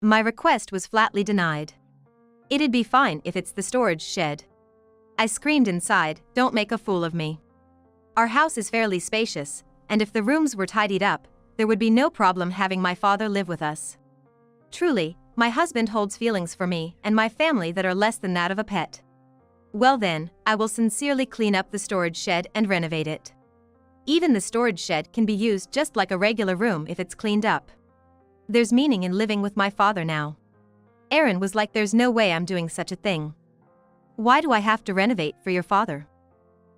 My request was flatly denied. It'd be fine if it's the storage shed. I screamed inside, "Don't make a fool of me." Our house is fairly spacious, and if the rooms were tidied up, there would be no problem having my father live with us. Truly, my husband holds feelings for me and my family that are less than that of a pet. Well then, I will sincerely clean up the storage shed and renovate it. Even the storage shed can be used just like a regular room if it's cleaned up. There's meaning in living with my father now. Aaron was like, "There's no way I'm doing such a thing. Why do I have to renovate for your father?"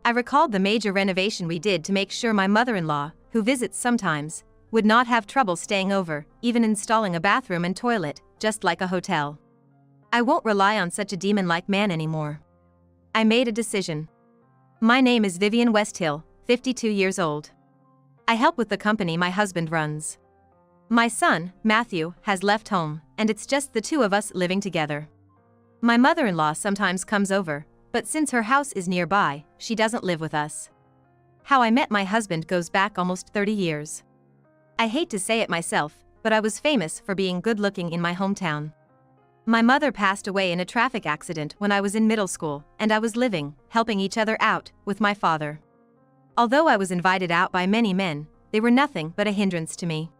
I recalled the major renovation we did to make sure my mother-in-law, who visits sometimes, would not have trouble staying over, even installing a bathroom and toilet, just like a hotel. I won't rely on such a demon-like man anymore. I made a decision. My name is Vivian Westhill, 52 years old. I help with the company my husband runs. My son, Matthew, has left home, and it's just the two of us living together. My mother-in-law sometimes comes over, but since her house is nearby, she doesn't live with us. How I met my husband goes back almost 30 years. I hate to say it myself, but I was famous for being good-looking in my hometown. My mother passed away in a traffic accident when I was in middle school, and I was living, helping each other out, with my father. Although I was invited out by many men, they were nothing but a hindrance to me.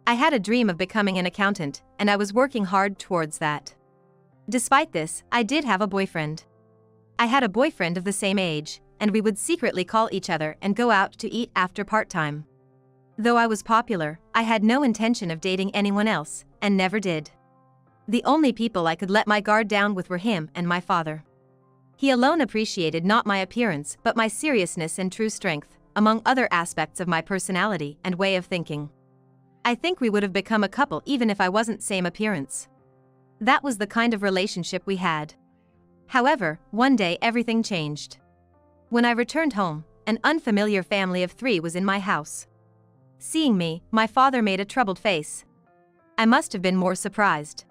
I had a dream of becoming an accountant, and I was working hard towards that. Despite this, I did have a boyfriend. I had a boyfriend of the same age, and we would secretly call each other and go out to eat after part-time. Though I was popular, I had no intention of dating anyone else, and never did. The only people I could let my guard down with were him and my father. He alone appreciated not my appearance but my seriousness and true strength, among other aspects of my personality and way of thinking. I think we would have become a couple even if I wasn't same appearance. That was the kind of relationship we had. However, one day everything changed. When I returned home, an unfamiliar family of 3 was in my house. Seeing me, my father made a troubled face. I must have been more surprised.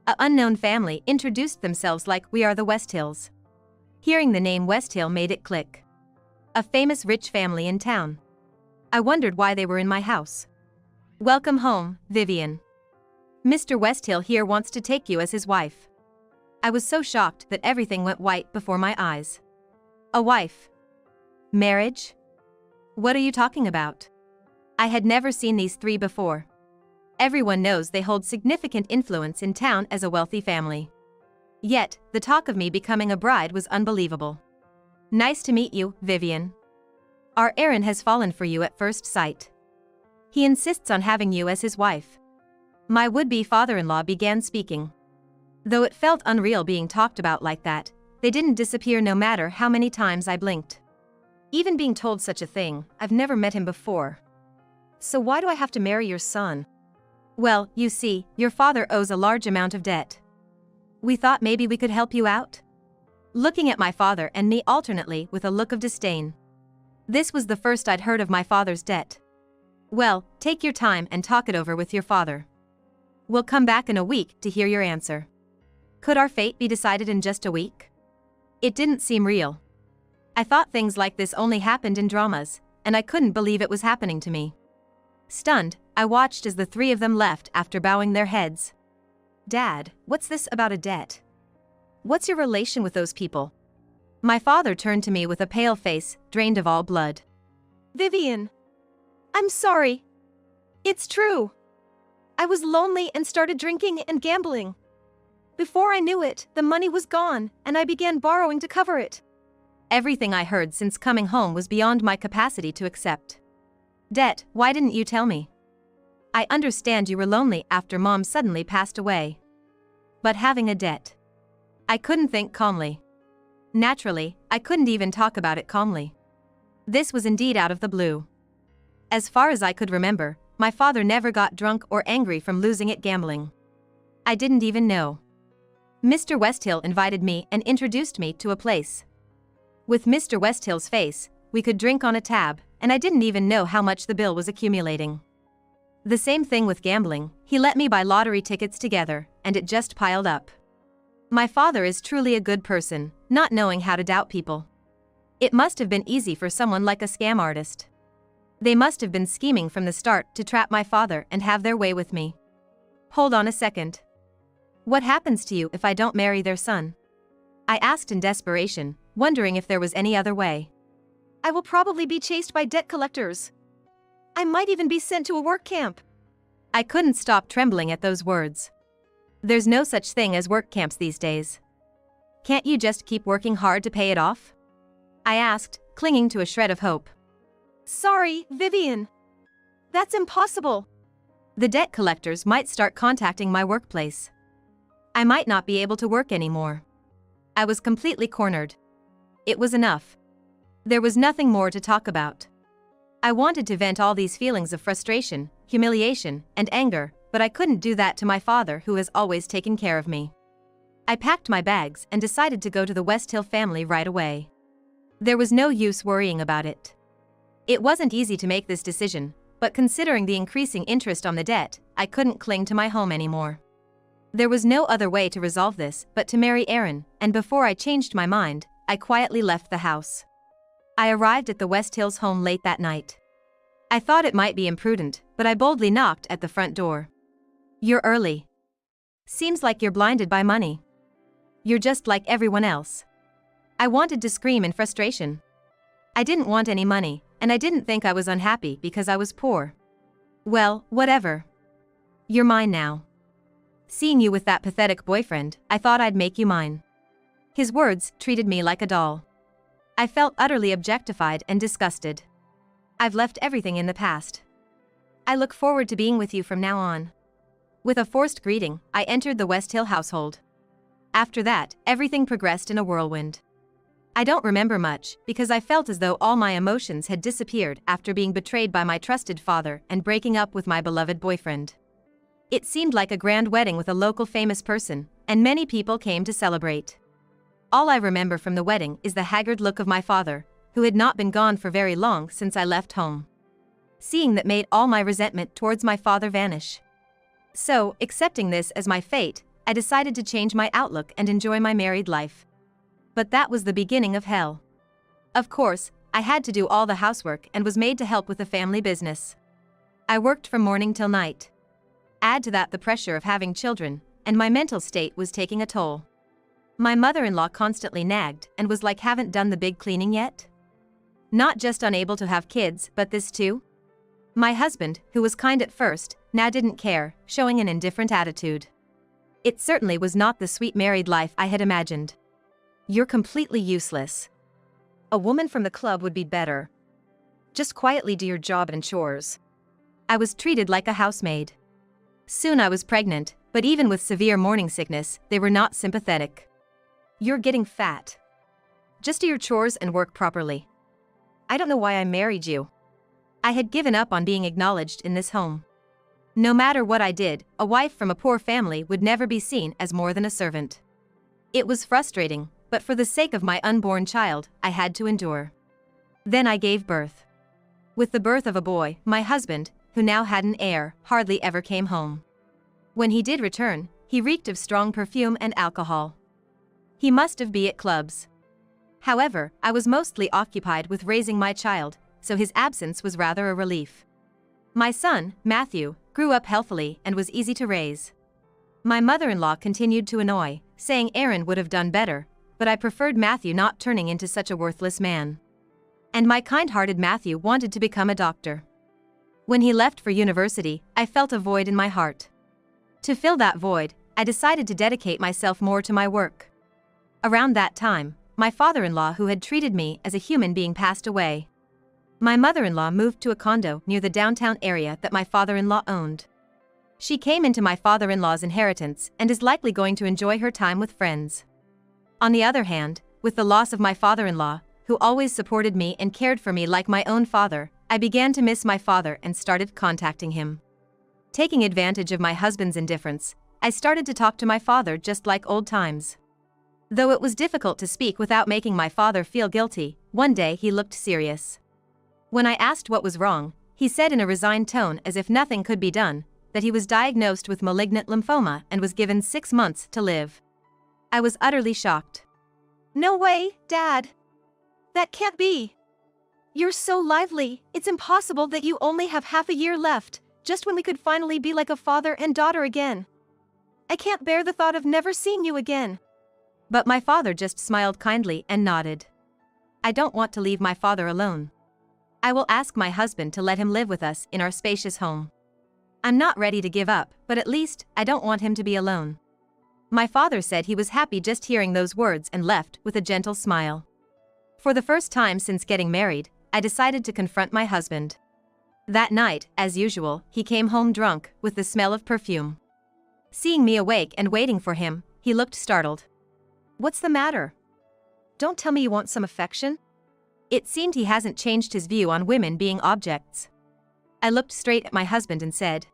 An unknown family introduced themselves like, "We are the Westhills." Hearing the name Westhill made it click. A famous rich family in town. I wondered why they were in my house. "Welcome home, Vivian. Mr. Westhill here wants to take you as his wife." I was so shocked that everything went white before my eyes. A wife? Marriage? What are you talking about? I had never seen these 3 before. Everyone knows they hold significant influence in town as a wealthy family. Yet, the talk of me becoming a bride was unbelievable. "Nice to meet you, Vivian. Our Aaron has fallen for you at first sight. He insists on having you as his wife." My would-be father-in-law began speaking. Though it felt unreal being talked about like that, they didn't disappear no matter how many times I blinked. Even being told such a thing, I've never met him before. "So why do I have to marry your son?" "Well, you see, your father owes a large amount of debt. We thought maybe we could help you out." Looking at my father and me alternately with a look of disdain. This was the first I'd heard of my father's debt. "Well, take your time and talk it over with your father. We'll come back in a week to hear your answer." Could our fate be decided in just a week? It didn't seem real. I thought things like this only happened in dramas, and I couldn't believe it was happening to me. Stunned, I watched as the 3 of them left after bowing their heads. "Dad, what's this about a debt? What's your relation with those people?" My father turned to me with a pale face, drained of all blood. "Vivian, I'm sorry. It's true. I was lonely and started drinking and gambling. Before I knew it, the money was gone, and I began borrowing to cover it." Everything I heard since coming home was beyond my capacity to accept. "Debt, why didn't you tell me? I understand you were lonely after Mom suddenly passed away. But having a debt." I couldn't think calmly. Naturally, I couldn't even talk about it calmly. This was indeed out of the blue. As far as I could remember, my father never got drunk or angry from losing at gambling. I didn't even know. Mr. Westhill invited me and introduced me to a place. With Mr. Westhill's face, we could drink on a tab, and I didn't even know how much the bill was accumulating. The same thing with gambling, he let me buy lottery tickets together, and it just piled up. My father is truly a good person, not knowing how to doubt people. It must have been easy for someone like a scam artist. They must have been scheming from the start to trap my father and have their way with me. Hold on a second. What happens to you if I don't marry their son? I asked in desperation, wondering if there was any other way. I will probably be chased by debt collectors. I might even be sent to a work camp. I couldn't stop trembling at those words. There's no such thing as work camps these days. Can't you just keep working hard to pay it off? I asked, clinging to a shred of hope. Sorry, Vivian. That's impossible. The debt collectors might start contacting my workplace. I might not be able to work anymore. I was completely cornered. It was enough. There was nothing more to talk about. I wanted to vent all these feelings of frustration, humiliation, and anger, but I couldn't do that to my father who has always taken care of me. I packed my bags and decided to go to the Westhill family right away. There was no use worrying about it. It wasn't easy to make this decision, but considering the increasing interest on the debt, I couldn't cling to my home anymore. There was no other way to resolve this but to marry Aaron, and before I changed my mind, I quietly left the house. I arrived at the Westhills home late that night. I thought it might be imprudent, but I boldly knocked at the front door. You're early. Seems like you're blinded by money. You're just like everyone else. I wanted to scream in frustration. I didn't want any money, and I didn't think I was unhappy because I was poor. Well, whatever. You're mine now. Seeing you with that pathetic boyfriend, I thought I'd make you mine. His words treated me like a doll. I felt utterly objectified and disgusted. I've left everything in the past. I look forward to being with you from now on. With a forced greeting, I entered the Westhill household. After that, everything progressed in a whirlwind. I don't remember much, because I felt as though all my emotions had disappeared after being betrayed by my trusted father and breaking up with my beloved boyfriend. It seemed like a grand wedding with a local famous person, and many people came to celebrate. All I remember from the wedding is the haggard look of my father, who had not been gone for very long since I left home. Seeing that made all my resentment towards my father vanish. So, accepting this as my fate, I decided to change my outlook and enjoy my married life. But that was the beginning of hell. Of course, I had to do all the housework and was made to help with the family business. I worked from morning till night. Add to that the pressure of having children, and my mental state was taking a toll. My mother-in-law constantly nagged and was like, haven't done the big cleaning yet? Not just unable to have kids, but this too? My husband, who was kind at first, now didn't care, showing an indifferent attitude. It certainly was not the sweet married life I had imagined. You're completely useless. A woman from the club would be better. Just quietly do your job and chores. I was treated like a housemaid. Soon I was pregnant, but even with severe morning sickness, they were not sympathetic. You're getting fat. Just do your chores and work properly. I don't know why I married you. I had given up on being acknowledged in this home. No matter what I did, a wife from a poor family would never be seen as more than a servant. It was frustrating, but for the sake of my unborn child, I had to endure. Then I gave birth. With the birth of a boy, my husband, who now had an heir, hardly ever came home. When he did return, he reeked of strong perfume and alcohol. He must have been at clubs. However, I was mostly occupied with raising my child, so his absence was rather a relief. My son, Matthew, grew up healthily and was easy to raise. My mother-in-law continued to annoy, saying Aaron would have done better, but I preferred Matthew not turning into such a worthless man. And my kind-hearted Matthew wanted to become a doctor. When he left for university, I felt a void in my heart. To fill that void, I decided to dedicate myself more to my work. Around that time, my father-in-law who had treated me as a human being passed away. My mother-in-law moved to a condo near the downtown area that my father-in-law owned. She came into my father-in-law's inheritance and is likely going to enjoy her time with friends. On the other hand, with the loss of my father-in-law, who always supported me and cared for me like my own father, I began to miss my father and started contacting him. Taking advantage of my husband's indifference, I started to talk to my father just like old times. Though it was difficult to speak without making my father feel guilty, one day he looked serious. When I asked what was wrong, he said in a resigned tone as if nothing could be done, that he was diagnosed with malignant lymphoma and was given 6 months to live. I was utterly shocked. No way, Dad. That can't be. You're so lively, it's impossible that you only have half a year left. Just when we could finally be like a father and daughter again. I can't bear the thought of never seeing you again. But my father just smiled kindly and nodded. I don't want to leave my father alone. I will ask my husband to let him live with us in our spacious home. I'm not ready to give up, but at least, I don't want him to be alone. My father said he was happy just hearing those words and left with a gentle smile. For the first time since getting married, I decided to confront my husband. That night, as usual, he came home drunk, with the smell of perfume. Seeing me awake and waiting for him, he looked startled. What's the matter? Don't tell me you want some affection? It seemed he hasn't changed his view on women being objects. I looked straight at my husband and said,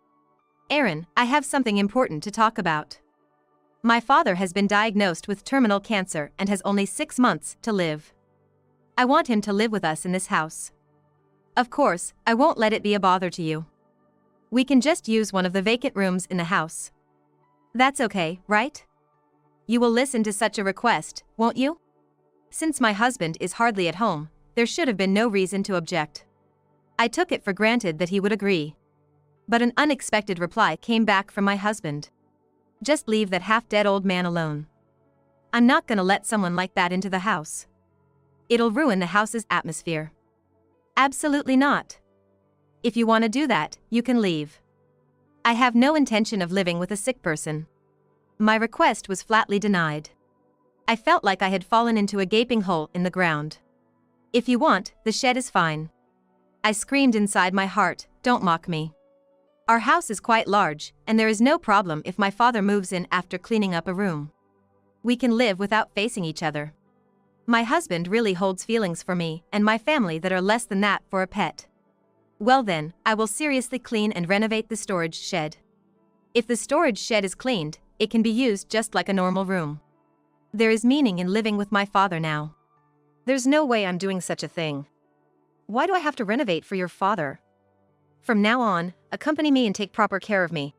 Aaron, I have something important to talk about. My father has been diagnosed with terminal cancer and has only 6 months to live. I want him to live with us in this house. Of course, I won't let it be a bother to you. We can just use one of the vacant rooms in the house. That's okay, right? You will listen to such a request, won't you? Since my husband is hardly at home, there should have been no reason to object. I took it for granted that he would agree. But an unexpected reply came back from my husband. Just leave that half-dead old man alone. I'm not gonna let someone like that into the house. It'll ruin the house's atmosphere. Absolutely not. If you want to do that, you can leave. I have no intention of living with a sick person. My request was flatly denied. I felt like I had fallen into a gaping hole in the ground. If you want, the shed is fine. I screamed inside my heart, don't mock me. Our house is quite large, and there is no problem if my father moves in after cleaning up a room. We can live without facing each other. My husband really holds feelings for me and my family that are less than that for a pet. Well then, I will seriously clean and renovate the storage shed. If the storage shed is cleaned, it can be used just like a normal room. There is meaning in living with my father now. There's no way I'm doing such a thing. Why do I have to renovate for your father? From now on, accompany me and take proper care of me.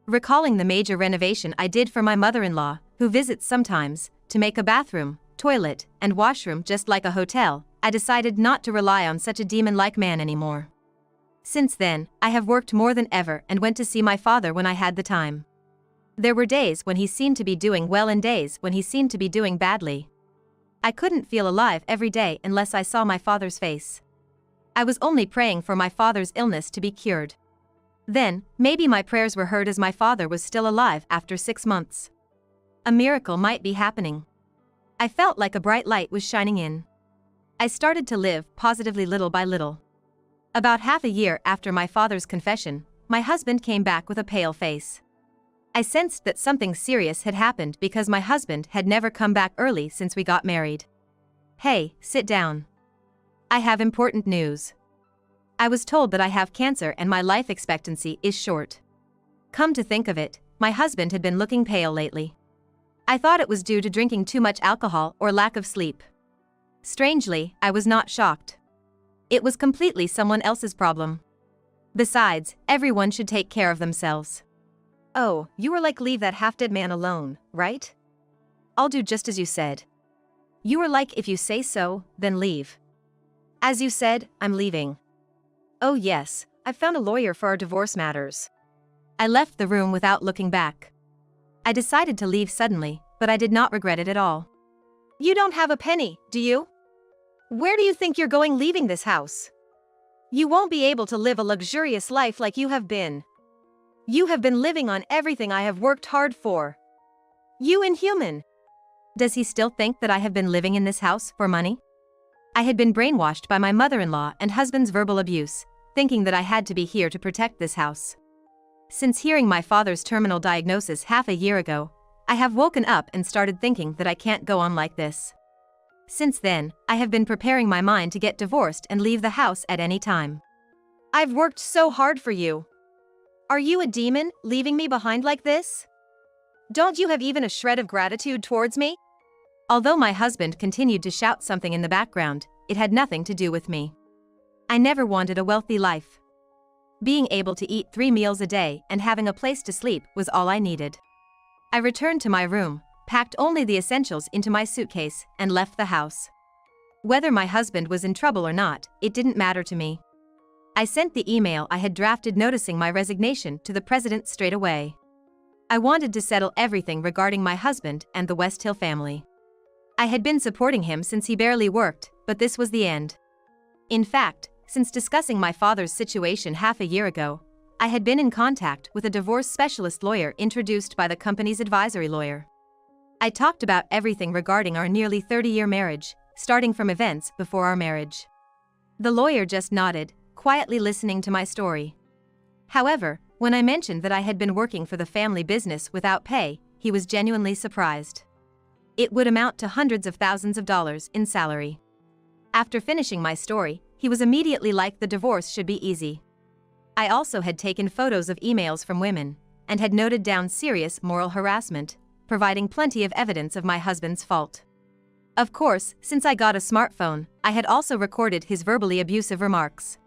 Recalling the major renovation I did for my mother-in-law, who visits sometimes, to make a bathroom, toilet, and washroom just like a hotel, I decided not to rely on such a demon-like man anymore. Since then, I have worked more than ever and went to see my father when I had the time. There were days when he seemed to be doing well and days when he seemed to be doing badly. I couldn't feel alive every day unless I saw my father's face. I was only praying for my father's illness to be cured. Then, maybe my prayers were heard as my father was still alive after 6 months. A miracle might be happening. I felt like a bright light was shining in. I started to live positively little by little. About half a year after my father's confession, my husband came back with a pale face. I sensed that something serious had happened because my husband had never come back early since we got married. Hey, sit down. I have important news. I was told that I have cancer and my life expectancy is short. Come to think of it, my husband had been looking pale lately. I thought it was due to drinking too much alcohol or lack of sleep. Strangely, I was not shocked. It was completely someone else's problem. Besides, everyone should take care of themselves. Oh, you were like leave that half-dead man alone, right? I'll do just as you said. You were like if you say so, then leave. As you said, I'm leaving. Oh yes, I've found a lawyer for our divorce matters. I left the room without looking back. I decided to leave suddenly, but I did not regret it at all. You don't have a penny, do you? Where do you think you're going leaving this house? You won't be able to live a luxurious life like you have been. You have been living on everything I have worked hard for. You inhuman. Does he still think that I have been living in this house for money? I had been brainwashed by my mother-in-law and husband's verbal abuse, thinking that I had to be here to protect this house. Since hearing my father's terminal diagnosis half a year ago, I have woken up and started thinking that I can't go on like this. Since then, I have been preparing my mind to get divorced and leave the house at any time. I've worked so hard for you. Are you a demon, leaving me behind like this? Don't you have even a shred of gratitude towards me? Although my husband continued to shout something in the background, it had nothing to do with me. I never wanted a wealthy life. Being able to eat 3 meals a day and having a place to sleep was all I needed. I returned to my room, packed only the essentials into my suitcase, and left the house. Whether my husband was in trouble or not, it didn't matter to me. I sent the email I had drafted noticing my resignation to the president straight away. I wanted to settle everything regarding my husband and the Westhill family. I had been supporting him since he barely worked, but this was the end. In fact, since discussing my father's situation half a year ago, I had been in contact with a divorce specialist lawyer introduced by the company's advisory lawyer. I talked about everything regarding our nearly 30-year marriage, starting from events before our marriage. The lawyer just nodded, quietly listening to my story. However, when I mentioned that I had been working for the family business without pay, he was genuinely surprised. It would amount to hundreds of thousands of dollars in salary. After finishing my story, he was immediately like the divorce should be easy. I also had taken photos of emails from women, and had noted down serious moral harassment, providing plenty of evidence of my husband's fault. Of course, since I got a smartphone, I had also recorded his verbally abusive remarks.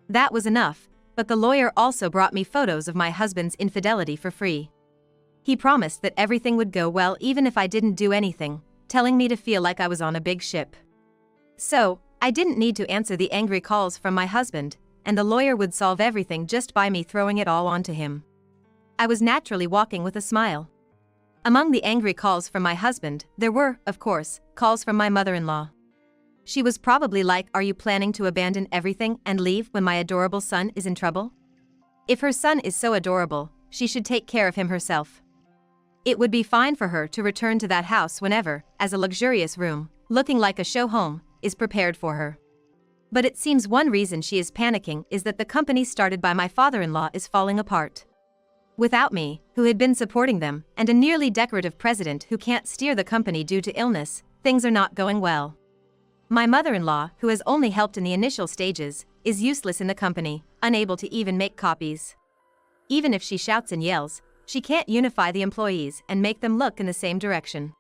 That was enough, but the lawyer also brought me photos of my husband's infidelity for free. He promised that everything would go well even if I didn't do anything, telling me to feel like I was on a big ship. So, I didn't need to answer the angry calls from my husband, and the lawyer would solve everything just by me throwing it all onto him. I was naturally walking with a smile. Among the angry calls from my husband, there were, of course, calls from my mother-in-law. She was probably like, "Are you planning to abandon everything and leave when my adorable son is in trouble? If her son is so adorable, she should take care of him herself. It would be fine for her to return to that house whenever, as a luxurious room, looking like a show home, is prepared for her." But it seems one reason she is panicking is that the company started by my father-in-law is falling apart. Without me, who had been supporting them, and a nearly decorative president who can't steer the company due to illness, things are not going well. My mother-in-law, who has only helped in the initial stages, is useless in the company, unable to even make copies. Even if she shouts and yells, she can't unify the employees and make them look in the same direction.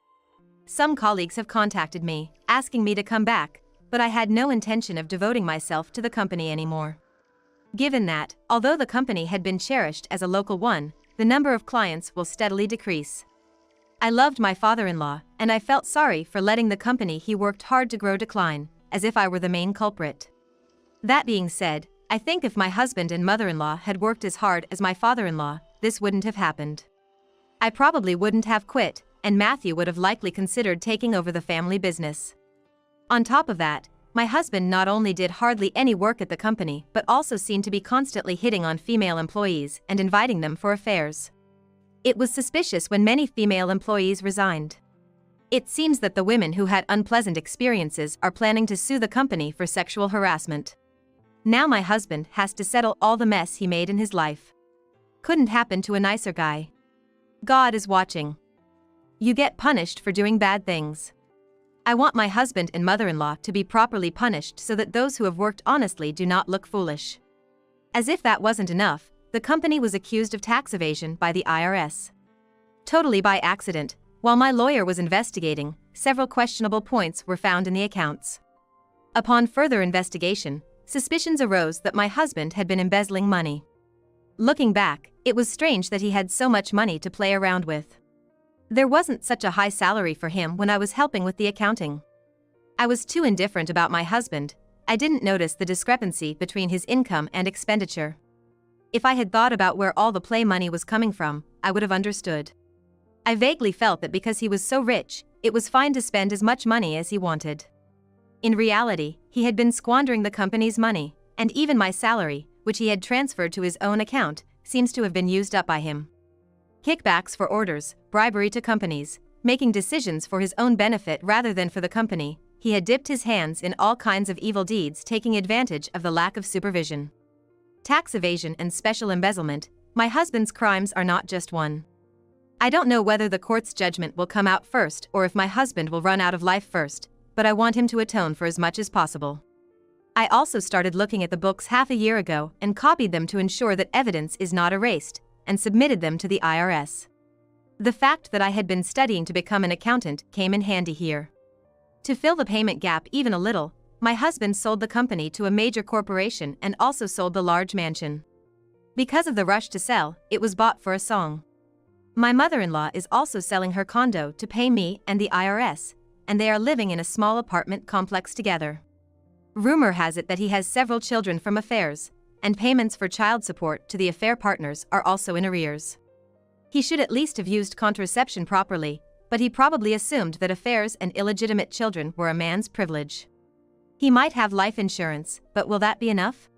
Some colleagues have contacted me, asking me to come back, but I had no intention of devoting myself to the company anymore. Given that, although the company had been cherished as a local one, the number of clients will steadily decrease. I loved my father-in-law, and I felt sorry for letting the company he worked hard to grow decline, as if I were the main culprit. That being said, I think if my husband and mother-in-law had worked as hard as my father-in-law, this wouldn't have happened. I probably wouldn't have quit, and Matthew would have likely considered taking over the family business. On top of that, my husband not only did hardly any work at the company but also seemed to be constantly hitting on female employees and inviting them for affairs. It was suspicious when many female employees resigned. It seems that the women who had unpleasant experiences are planning to sue the company for sexual harassment. Now my husband has to settle all the mess he made in his life. Couldn't happen to a nicer guy. God is watching. You get punished for doing bad things. I want my husband and mother-in-law to be properly punished so that those who have worked honestly do not look foolish. As if that wasn't enough, the company was accused of tax evasion by the IRS. Totally by accident, while my lawyer was investigating, several questionable points were found in the accounts. Upon further investigation, suspicions arose that my husband had been embezzling money. Looking back, it was strange that he had so much money to play around with. There wasn't such a high salary for him when I was helping with the accounting. I was too indifferent about my husband. I didn't notice the discrepancy between his income and expenditure. If I had thought about where all the play money was coming from, I would have understood. I vaguely felt that because he was so rich, it was fine to spend as much money as he wanted. In reality, he had been squandering the company's money, and even my salary, which he had transferred to his own account, seems to have been used up by him. Kickbacks for orders, bribery to companies, making decisions for his own benefit rather than for the company, he had dipped his hands in all kinds of evil deeds taking advantage of the lack of supervision. Tax evasion and special embezzlement, my husband's crimes are not just one. I don't know whether the court's judgment will come out first or if my husband will run out of life first, but I want him to atone for as much as possible. I also started looking at the books half a year ago and copied them to ensure that evidence is not erased, and submitted them to the IRS. The fact that I had been studying to become an accountant came in handy here. To fill the payment gap even a little, my husband sold the company to a major corporation and also sold the large mansion. Because of the rush to sell, it was bought for a song. My mother-in-law is also selling her condo to pay me and the IRS, and they are living in a small apartment complex together. Rumor has it that he has several children from affairs, and payments for child support to the affair partners are also in arrears. He should at least have used contraception properly, but he probably assumed that affairs and illegitimate children were a man's privilege. He might have life insurance, but will that be enough?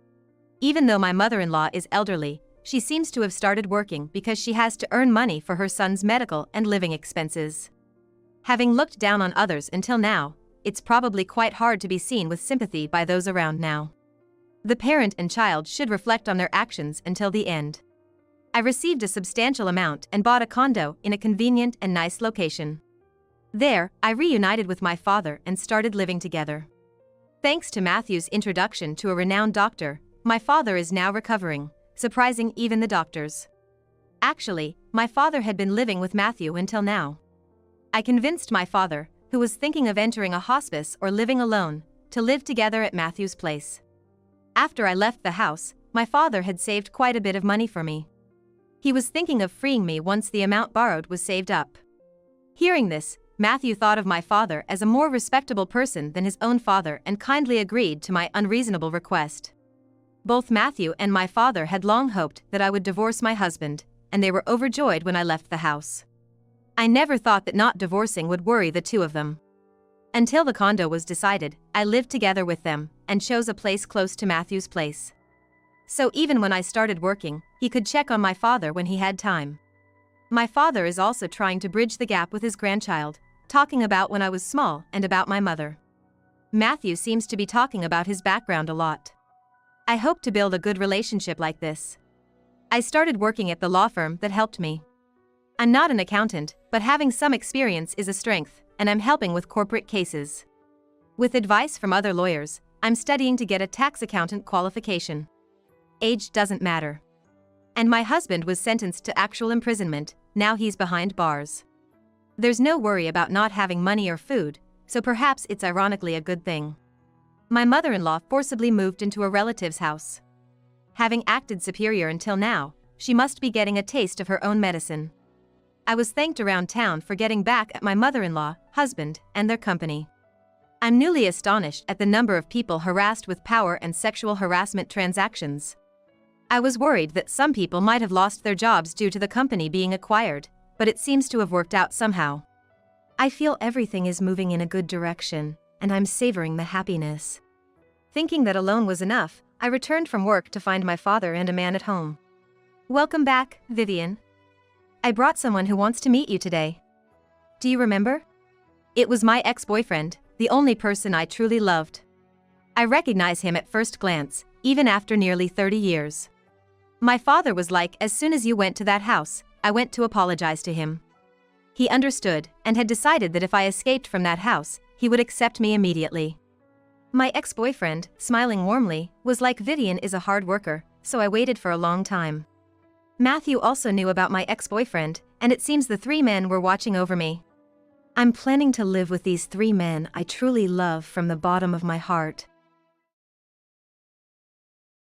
Even though my mother-in-law is elderly, she seems to have started working because she has to earn money for her son's medical and living expenses. Having looked down on others until now, it's probably quite hard to be seen with sympathy by those around now. The parent and child should reflect on their actions until the end. I received a substantial amount and bought a condo in a convenient and nice location. There, I reunited with my father and started living together. Thanks to Matthew's introduction to a renowned doctor, my father is now recovering, surprising even the doctors. Actually, my father had been living with Matthew until now. I convinced my father, who was thinking of entering a hospice or living alone, to live together at Matthew's place. After I left the house, my father had saved quite a bit of money for me. He was thinking of freeing me once the amount borrowed was saved up. Hearing this, Matthew thought of my father as a more respectable person than his own father and kindly agreed to my unreasonable request. Both Matthew and my father had long hoped that I would divorce my husband, and they were overjoyed when I left the house. I never thought that not divorcing would worry the two of them. Until the condo was decided, I lived together with them and chose a place close to Matthew's place. So even when I started working, he could check on my father when he had time. My father is also trying to bridge the gap with his grandchild, talking about when I was small and about my mother. Matthew seems to be talking about his background a lot. I hope to build a good relationship like this. I started working at the law firm that helped me. I'm not an accountant, but having some experience is a strength, and I'm helping with corporate cases. With advice from other lawyers, I'm studying to get a tax accountant qualification. Age doesn't matter. And my husband was sentenced to actual imprisonment, now he's behind bars. There's no worry about not having money or food, so perhaps it's ironically a good thing. My mother-in-law forcibly moved into a relative's house. Having acted superior until now, she must be getting a taste of her own medicine. I was thanked around town for getting back at my mother-in-law, husband, and their company. I'm newly astonished at the number of people harassed with power and sexual harassment transactions. I was worried that some people might have lost their jobs due to the company being acquired, but it seems to have worked out somehow. I feel everything is moving in a good direction, and I'm savoring the happiness. Thinking that alone was enough, I returned from work to find my father and a man at home. Welcome back, Vivian. I brought someone who wants to meet you today. Do you remember? It was my ex-boyfriend, the only person I truly loved. I recognize him at first glance, even after nearly 30 years. My father was like, as soon as you went to that house, I went to apologize to him. He understood, and had decided that if I escaped from that house, he would accept me immediately. My ex-boyfriend, smiling warmly, was like, Vivian is a hard worker, so I waited for a long time. Matthew also knew about my ex-boyfriend, and it seems the three men were watching over me. I'm planning to live with these three men I truly love from the bottom of my heart.